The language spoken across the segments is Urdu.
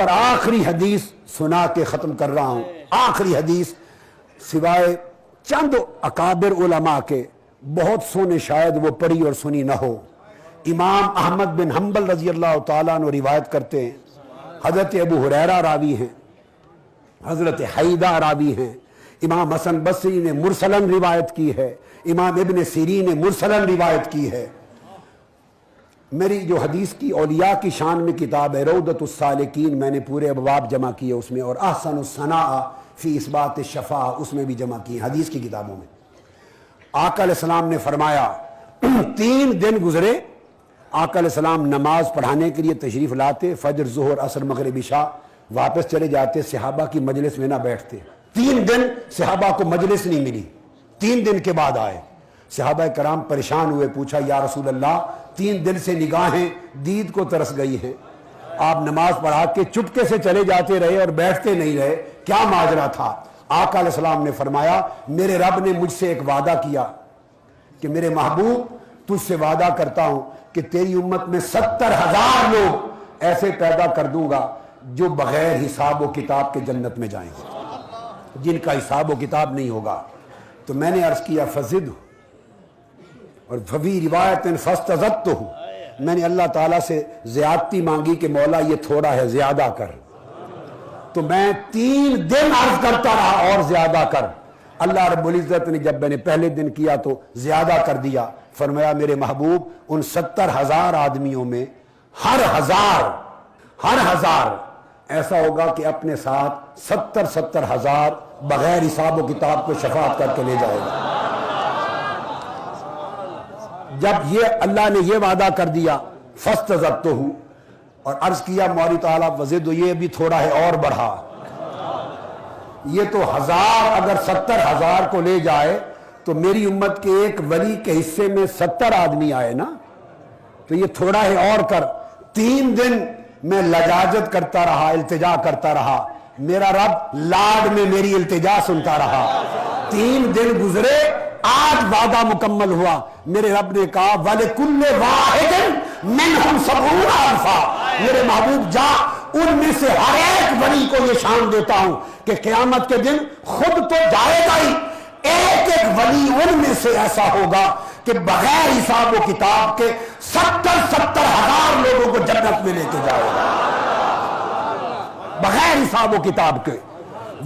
پر آخری حدیث سنا کے ختم کر رہا ہوں. آخری حدیث سوائے چند اکابر علماء کے بہت سونے شاید وہ پڑھی اور سنی نہ ہو. امام احمد بن حنبل رضی اللہ تعالیٰ عنہ روایت کرتے ہیں, حضرت ابو ہریرہ راوی ہیں, حضرت حیدہ راوی ہیں, امام حسن بصری نے مرسلن روایت کی ہے, امام ابن سیرین نے مرسلن روایت کی ہے. میری جو حدیث کی اولیاء کی شان میں کتاب ہے روضۃ السالکین, میں نے پورے ابواب جمع کیے اس میں, اور احسن الثناء فی اثبات الشفاعہ اس میں بھی جمع کی حدیث کی کتابوں میں. آقا علیہ السلام نے فرمایا 3 دن گزرے, آقا علیہ السلام نماز پڑھانے کے لیے تشریف لاتے, فجر ظہر عصر مغرب عشاء, واپس چلے جاتے, صحابہ کی مجلس میں نہ بیٹھتے. 3 دن صحابہ کو مجلس نہیں ملی, 3 دن کے بعد آئے. صحابہ کرام پریشان ہوئے, پوچھا یا رسول اللہ 3 دن سے نگاہیں دید کو ترس گئی ہیں, آپ نماز پڑھا کے چپکے سے چلے جاتے رہے اور بیٹھتے نہیں رہے, کیا ماجرا تھا؟ آقا علیہ السلام نے فرمایا میرے رب نے مجھ سے ایک وعدہ کیا کہ میرے محبوب تجھ سے وعدہ کرتا ہوں کہ تیری امت میں 70,000 لوگ ایسے پیدا کر دوں گا جو بغیر حساب و کتاب کے جنت میں جائیں گے, جن کا حساب و کتاب نہیں ہوگا. تو میں نے عرض کیا فزد, اور ففی روایت فاستزدتہ, میں نے اللہ تعالیٰ سے زیادتی مانگی کہ مولا یہ تھوڑا ہے زیادہ کر. تو میں 3 دن عرض کرتا رہا اور زیادہ کر. اللہ رب العزت نے جب میں نے پہلے دن کیا تو زیادہ کر دیا. فرمایا میرے محبوب ان 70,000 آدمیوں میں ہر ہزار ایسا ہوگا کہ اپنے ساتھ 70,000 بغیر حساب و کتاب کو شفاعت کر کے لے جائے گا. جب یہ اللہ نے یہ وعدہ کر دیا فاستزدتہ, اور عرض کیا مولا تعالیٰ وزد, یہ بھی تھوڑا ہے اور بڑھا. یہ تو 1000 اگر 70,000 کو لے جائے تو میری امت کے ایک ولی کے حصے میں 70 آدمی آئے نا, تو یہ تھوڑا ہے اور کر. 3 دن میں لجاجت کرتا رہا, التجا کرتا رہا, میرا رب لاڈ میں میری التجا سنتا رہا. 3 دن گزرے, آج وعدہ مکمل ہوا. میرے رب نے کہا وَلِكُلِّ وَاحِدٍ مِّنْهُمْ 70,000. میرے محبوب جا ان میں سے ہر ایک ولی کو یہ شان دیتا ہوں کہ قیامت کے دن خود تو جائے گا ہی, ایک ولی ان میں سے ایسا ہوگا کہ بغیر حساب و کتاب کے 70,000 لوگوں کو جنت میں لے کے جائے گا, بغیر حساب و کتاب کے.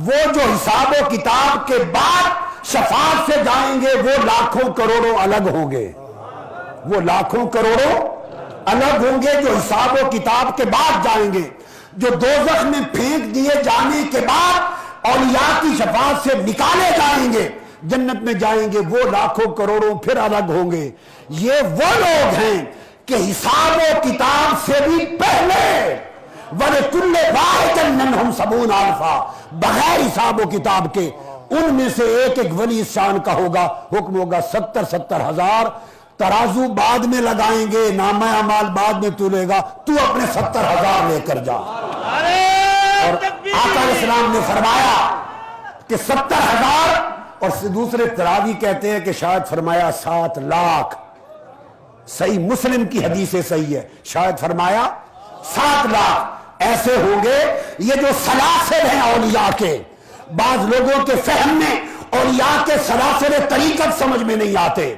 وہ جو حساب و کتاب کے بعد شفاعت سے جائیں گے وہ لاکھوں کروڑوں الگ ہوں گے, وہ لاکھوں کروڑوں الگ ہوں گے جو حساب و کتاب کے بعد جائیں گے. جو دوزخ میں پھینک دیے جانے کے بعد اولیاء کی شفاعت سے نکالے جائیں گے, جنت میں جائیں گے, وہ لاکھوں کروڑوں پھر الگ ہوں گے. یہ وہ لوگ ہیں کہ حساب و کتاب سے بھی پہلے وَلِكُلِّ وَاحِدٍ مِّنْهُمْ 70,000 بغیر حساب و کتاب کے ان میں سے ایک ولی اس شان کا ہوگا. حکم ہوگا 70,000. ترازو بعد میں لگائیں گے, نامہ اعمال بعد میں تولے گا, تو اپنے 70,000 لے کر جا. اور آقا علیہ السلام نے فرمایا کہ 70,000, اور دوسرے تراوی کہتے ہیں کہ شاید فرمایا 7 لاکھ. صحیح مسلم کی حدیث صحیح ہے, شاید فرمایا 7 لاکھ ایسے ہوں گے. یہ جو سلاسل ہیں اولیاء کے, بعض لوگوں کے فہم میں اولیاء کے سلاسل طریقت سمجھ میں نہیں آتے,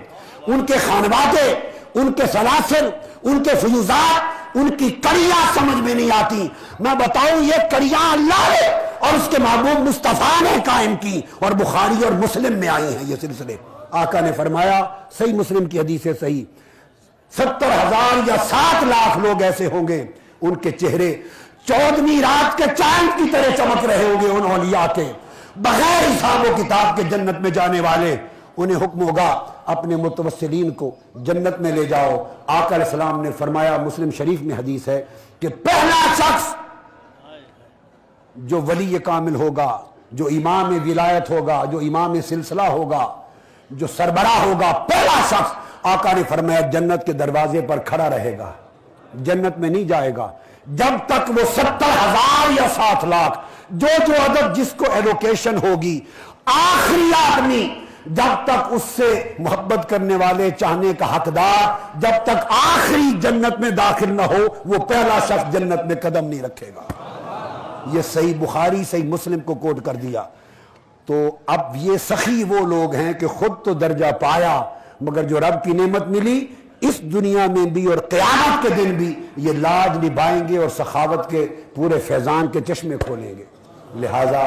ان کے خانوادے, ان کے سلاسل, ان کے فیوزات, ان کی کڑیاں سمجھ میں نہیں آتی. میں بتاؤں یہ کڑیاں اللہ نے اور اس کے محبوب مصطفیٰ نے قائم کی, اور بخاری اور مسلم میں آئی ہیں یہ سلسلے. آقا نے فرمایا صحیح مسلم کی حدیث ہے صحیح, 70,000 یا 7 لاکھ لوگ ایسے ہوں گے ان کے چہرے 14ویں رات کے چاند کی طرح چمک رہے ہوں گے. ان اولیاء کے بغیر حساب و کتاب کے جنت میں جانے والے, انہیں حکم ہوگا اپنے متوسلین کو جنت میں لے جاؤ. آقا علیہ السلام نے فرمایا, مسلم شریف میں حدیث ہے کہ پہلا شخص جو ولی کامل ہوگا, جو امام ولایت ہوگا, جو امام سلسلہ ہوگا, جو سربراہ ہوگا, پہلا شخص آقا نے فرمایا جنت کے دروازے پر کھڑا رہے گا, جنت میں نہیں جائے گا جب تک وہ 70,000 یا 7 لاکھ جو عدد جس کو ایلوکیشن ہوگی, آخری آدمی جب تک اس سے محبت کرنے والے, چاہنے کا حقدار, جب تک آخری جنت میں داخل نہ ہو, وہ پہلا شخص جنت میں قدم نہیں رکھے گا. یہ صحیح بخاری صحیح مسلم کو کوٹ کر دیا. تو اب یہ سخی وہ لوگ ہیں کہ خود تو درجہ پایا مگر جو رب کی نعمت ملی اس دنیا میں بھی اور قیامت کے دن بھی یہ لاج نبھائیں گے اور سخاوت کے پورے فیضان کے چشمے کھولیں گے. لہذا